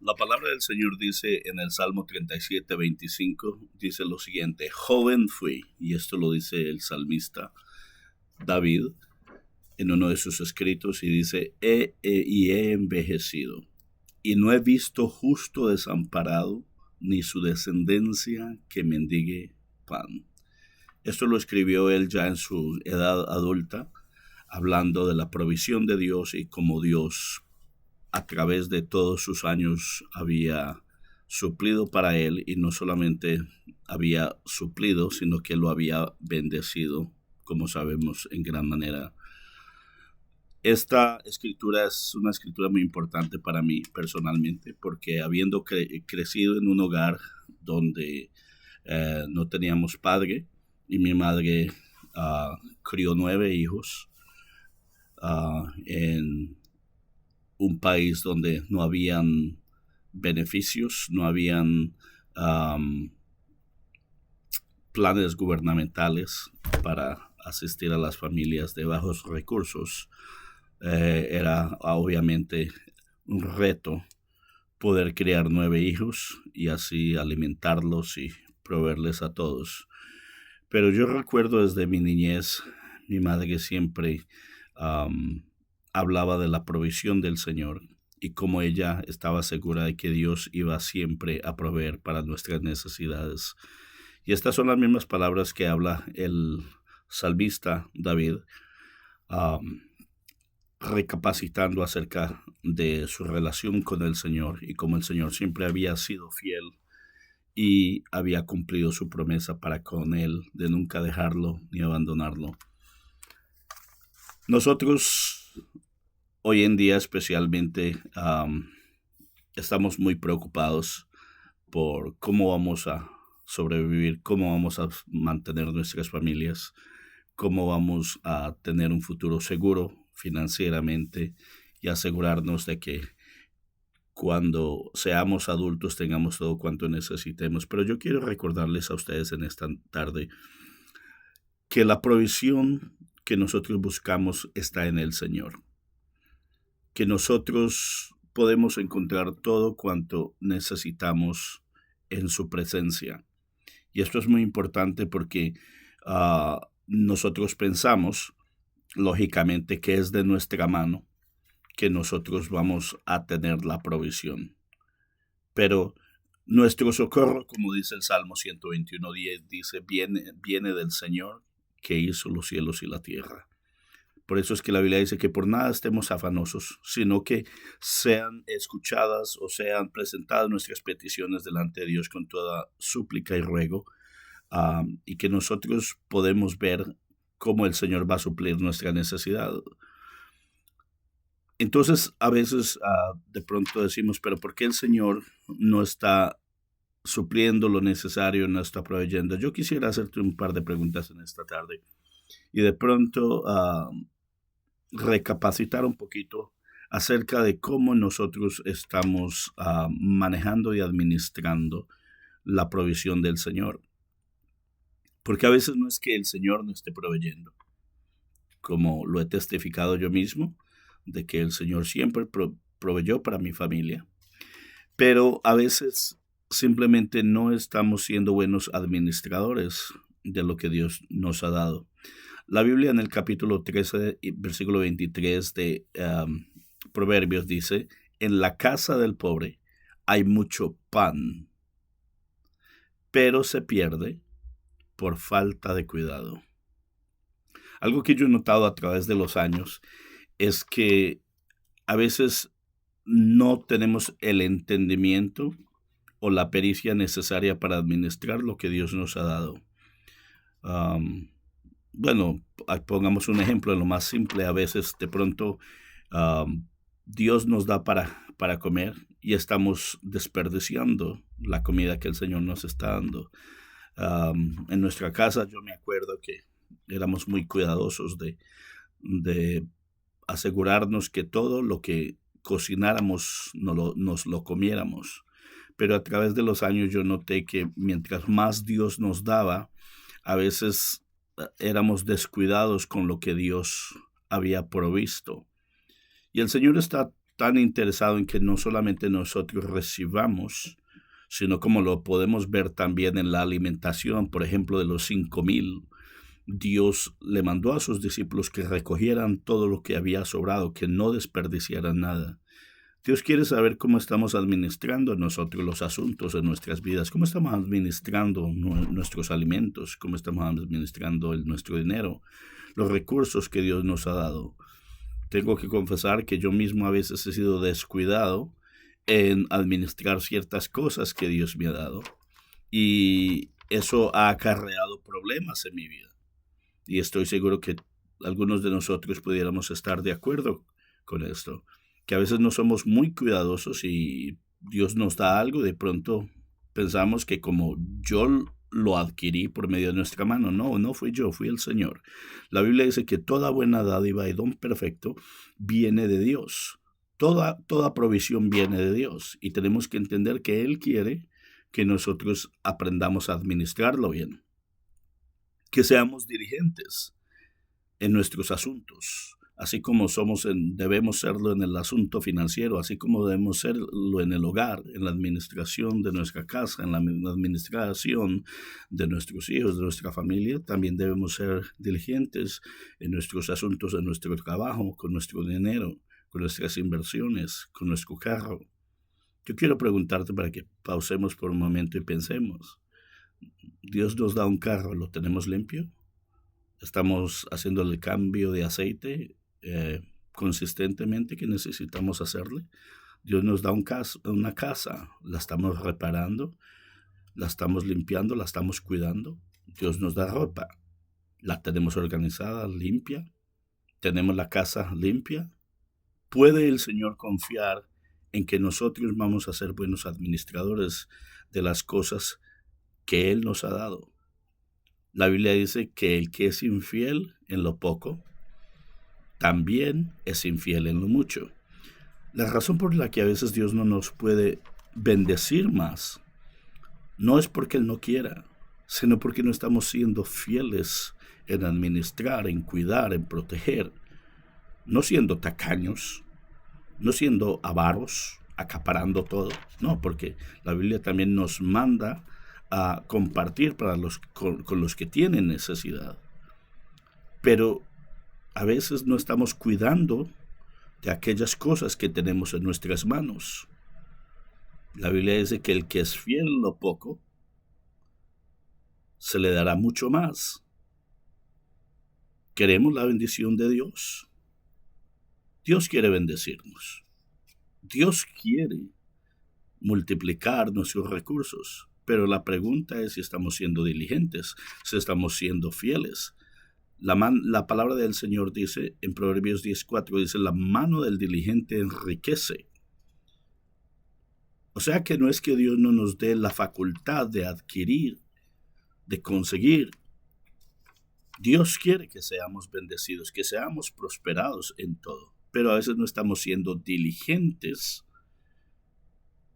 La palabra del Señor dice en el Salmo 37:25, dice lo siguiente: joven fui, y esto lo dice el salmista David en uno de sus escritos, y dice, he envejecido, y no he visto justo desamparado, ni su descendencia que mendigue pan. Esto lo escribió él ya en su edad adulta, hablando de la provisión de Dios y cómo Dios a través de todos sus años había suplido para él, y no solamente había suplido, sino que lo había bendecido, como sabemos, en gran manera. Esta escritura es una escritura muy importante para mí personalmente, porque habiendo crecido en un hogar donde no teníamos padre, y mi madre crió 9 hijos en un país donde no habían beneficios, no habían um, planes gubernamentales para asistir a las familias de bajos recursos. Era obviamente un reto poder criar 9 hijos y así alimentarlos y proveerles a todos. Pero yo recuerdo desde mi niñez, mi madre siempre um, hablaba de la provisión del Señor y cómo ella estaba segura de que Dios iba siempre a proveer para nuestras necesidades. Y estas son las mismas palabras que habla el salmista David, um, recapacitando acerca de su relación con el Señor y cómo el Señor siempre había sido fiel y había cumplido su promesa para con él de nunca dejarlo ni abandonarlo. Nosotros hoy en día especialmente estamos muy preocupados por cómo vamos a sobrevivir, cómo vamos a mantener nuestras familias, cómo vamos a tener un futuro seguro financieramente y asegurarnos de que cuando seamos adultos tengamos todo cuanto necesitemos. Pero yo quiero recordarles a ustedes en esta tarde que la provisión que nosotros buscamos está en el Señor, que nosotros podemos encontrar todo cuanto necesitamos en su presencia. Y esto es muy importante porque nosotros pensamos, lógicamente, que es de nuestra mano que nosotros vamos a tener la provisión. Pero nuestro socorro, como dice el Salmo 121:10, dice, viene del Señor que hizo los cielos y la tierra. Por eso es que la Biblia dice que por nada estemos afanosos, sino que sean escuchadas o sean presentadas nuestras peticiones delante de Dios con toda súplica y ruego, y que nosotros podemos ver cómo el Señor va a suplir nuestra necesidad. Entonces, a veces de pronto decimos, pero ¿por qué el Señor no está supliendo lo necesario, no está proveyendo? Yo quisiera hacerte un par de preguntas en esta tarde y de pronto recapacitar un poquito acerca de cómo nosotros estamos manejando y administrando la provisión del Señor. Porque a veces no es que el Señor no esté proveyendo, como lo he testificado yo mismo, de que el Señor siempre proveyó para mi familia, pero a veces simplemente no estamos siendo buenos administradores de lo que Dios nos ha dado. La Biblia en el capítulo 13, versículo 23 de Proverbios dice, en la casa del pobre hay mucho pan, pero se pierde por falta de cuidado. Algo que yo he notado a través de los años es que a veces no tenemos el entendimiento o la pericia necesaria para administrar lo que Dios nos ha dado. Um, bueno, pongamos un ejemplo, lo más simple, a veces de pronto Dios nos da para comer y estamos desperdiciando la comida que el Señor nos está dando. En nuestra casa yo me acuerdo que éramos muy cuidadosos de asegurarnos que todo lo que cocináramos nos lo comiéramos. Pero a través de los años yo noté que mientras más Dios nos daba, a veces éramos descuidados con lo que Dios había provisto. Y el Señor está tan interesado en que no solamente nosotros recibamos, sino como lo podemos ver también en la alimentación, por ejemplo, de los 5,000. Dios le mandó a sus discípulos que recogieran todo lo que había sobrado, que no desperdiciaran nada. Dios quiere saber cómo estamos administrando nosotros los asuntos de nuestras vidas, cómo estamos administrando nuestros alimentos, cómo estamos administrando nuestro dinero, los recursos que Dios nos ha dado. Tengo que confesar que yo mismo a veces he sido descuidado en administrar ciertas cosas que Dios me ha dado, y eso ha acarreado problemas en mi vida. Y estoy seguro que algunos de nosotros pudiéramos estar de acuerdo con esto, que a veces no somos muy cuidadosos y Dios nos da algo y de pronto pensamos que como yo lo adquirí por medio de nuestra mano. No, no fui yo, fui el Señor. La Biblia dice que toda buena dádiva y don perfecto viene de Dios. Toda provisión viene de Dios y tenemos que entender que Él quiere que nosotros aprendamos a administrarlo bien, que seamos diligentes en nuestros asuntos, así como debemos serlo en el asunto financiero, así como debemos serlo en el hogar, en la administración de nuestra casa, en la administración de nuestros hijos, de nuestra familia. También debemos ser diligentes en nuestros asuntos, en nuestro trabajo, con nuestro dinero, con nuestras inversiones, con nuestro carro. Yo quiero preguntarte para que pausemos por un momento y pensemos. Dios nos da un carro, ¿lo tenemos limpio? ¿Estamos haciendo el cambio de aceite consistentemente que necesitamos hacerle? Dios nos da una casa, ¿la estamos reparando? ¿La estamos limpiando? ¿La estamos cuidando? Dios nos da ropa, ¿la tenemos organizada, limpia? ¿Tenemos la casa limpia? ¿Puede el Señor confiar en que nosotros vamos a ser buenos administradores de las cosas que Él nos ha dado? La Biblia dice que el que es infiel en lo poco, también es infiel en lo mucho. La razón por la que a veces Dios no nos puede bendecir más no es porque Él no quiera, sino porque no estamos siendo fieles en administrar, en cuidar, en proteger, no siendo tacaños, no siendo avaros, acaparando todo. No, porque la Biblia también nos manda a compartir con los que tienen necesidad. Pero a veces no estamos cuidando de aquellas cosas que tenemos en nuestras manos. La Biblia dice que el que es fiel en lo poco, se le dará mucho más. Queremos la bendición de Dios. Dios quiere bendecirnos. Dios quiere multiplicar nuestros recursos. Pero la pregunta es si estamos siendo diligentes, si estamos siendo fieles. La palabra del Señor dice, en Proverbios 10:4, dice, la mano del diligente enriquece. O sea que no es que Dios no nos dé la facultad de adquirir, de conseguir. Dios quiere que seamos bendecidos, que seamos prosperados en todo. Pero a veces no estamos siendo diligentes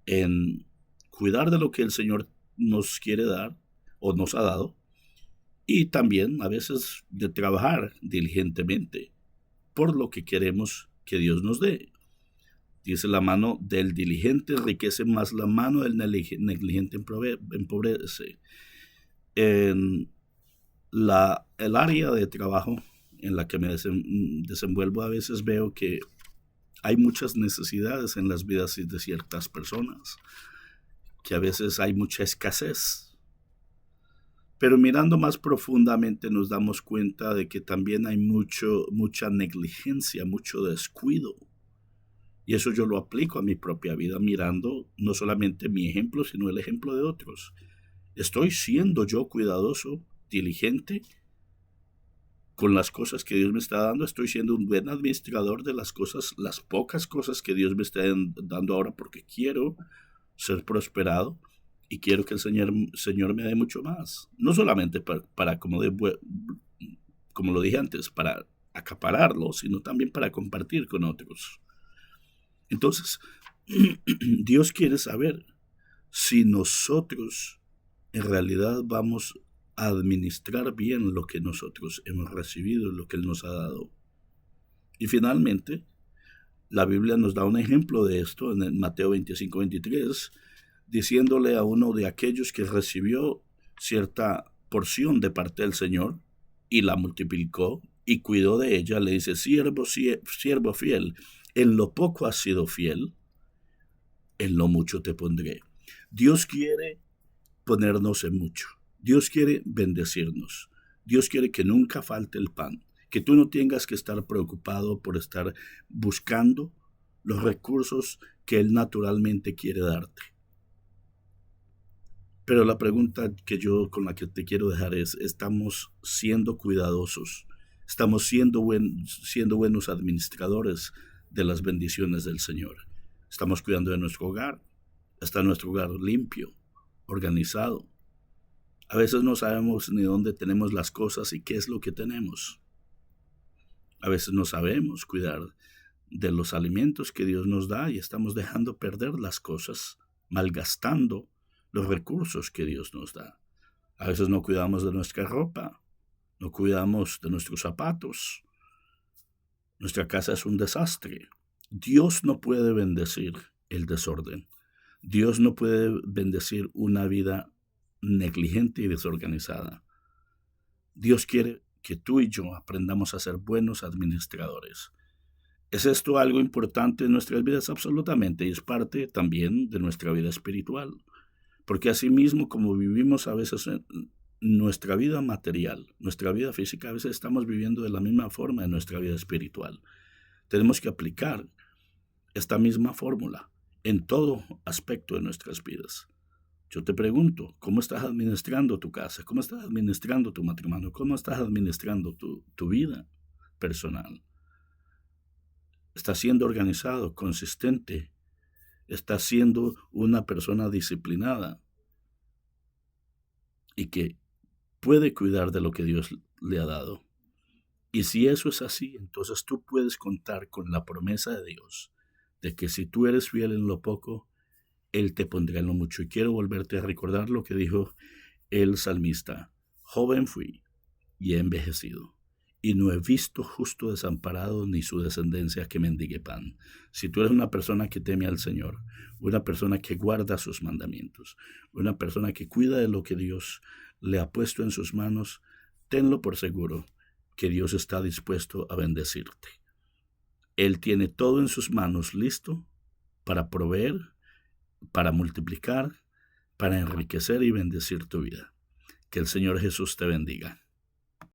en cuidar de lo que el Señor nos quiere dar o nos ha dado, y también a veces de trabajar diligentemente por lo que queremos que Dios nos dé. Dice, la mano del diligente enriquece, más la mano del negligente empobrece. En el área de trabajo en la que me desenvuelvo, a veces veo que hay muchas necesidades en las vidas de ciertas personas, que a veces hay mucha escasez. Pero mirando más profundamente nos damos cuenta de que también hay mucha negligencia, mucho descuido. Y eso yo lo aplico a mi propia vida, mirando no solamente mi ejemplo, sino el ejemplo de otros. ¿Estoy siendo yo cuidadoso, diligente con las cosas que Dios me está dando? ¿Estoy siendo un buen administrador de las cosas, las pocas cosas que Dios me está dando ahora, porque quiero ser prosperado y quiero que el Señor me dé mucho más? No solamente para como lo dije antes, para acapararlo, sino también para compartir con otros. Entonces, Dios quiere saber si nosotros en realidad vamos a administrar bien lo que nosotros hemos recibido, lo que Él nos ha dado. Y finalmente, La Biblia nos da un ejemplo de esto en el Mateo 25-23, diciéndole a uno de aquellos que recibió cierta porción de parte del Señor y la multiplicó y cuidó de ella, le dice, siervo fiel, en lo poco has sido fiel, en lo mucho te pondré. Dios quiere ponernos en mucho. Dios quiere bendecirnos. Dios quiere que nunca falte el pan, que tú no tengas que estar preocupado por estar buscando los recursos que Él naturalmente quiere darte. Pero la pregunta con la que te quiero dejar es, ¿estamos siendo cuidadosos? ¿Estamos siendo buenos administradores de las bendiciones del Señor? ¿Estamos cuidando de nuestro hogar? ¿Está nuestro hogar limpio, organizado? A veces no sabemos ni dónde tenemos las cosas y qué es lo que tenemos. A veces no sabemos cuidar de los alimentos que Dios nos da y estamos dejando perder las cosas, malgastando los recursos que Dios nos da. A veces no cuidamos de nuestra ropa, no cuidamos de nuestros zapatos. Nuestra casa es un desastre. Dios no puede bendecir el desorden. Dios no puede bendecir una vida negligente y desorganizada. Dios quiere que tú y yo aprendamos a ser buenos administradores. ¿Es esto algo importante en nuestras vidas? Absolutamente, y es parte también de nuestra vida espiritual. Porque asimismo, como vivimos a veces en nuestra vida material, nuestra vida física, a veces estamos viviendo de la misma forma en nuestra vida espiritual. Tenemos que aplicar esta misma fórmula en todo aspecto de nuestras vidas. Yo te pregunto, ¿cómo estás administrando tu casa? ¿Cómo estás administrando tu matrimonio? ¿Cómo estás administrando tu vida personal? ¿Estás siendo organizado, consistente? ¿Estás siendo una persona disciplinada y que puede cuidar de lo que Dios le ha dado? Y si eso es así, entonces tú puedes contar con la promesa de Dios de que si tú eres fiel en lo poco, Él te pondrá en lo mucho. Y quiero volverte a recordar lo que dijo el salmista. Joven fui y he envejecido, y no he visto justo desamparado ni su descendencia que mendigue pan. Si tú eres una persona que teme al Señor, una persona que guarda sus mandamientos, una persona que cuida de lo que Dios le ha puesto en sus manos, tenlo por seguro que Dios está dispuesto a bendecirte. Él tiene todo en sus manos listo para proveer, para multiplicar, para enriquecer y bendecir tu vida. Que el Señor Jesús te bendiga.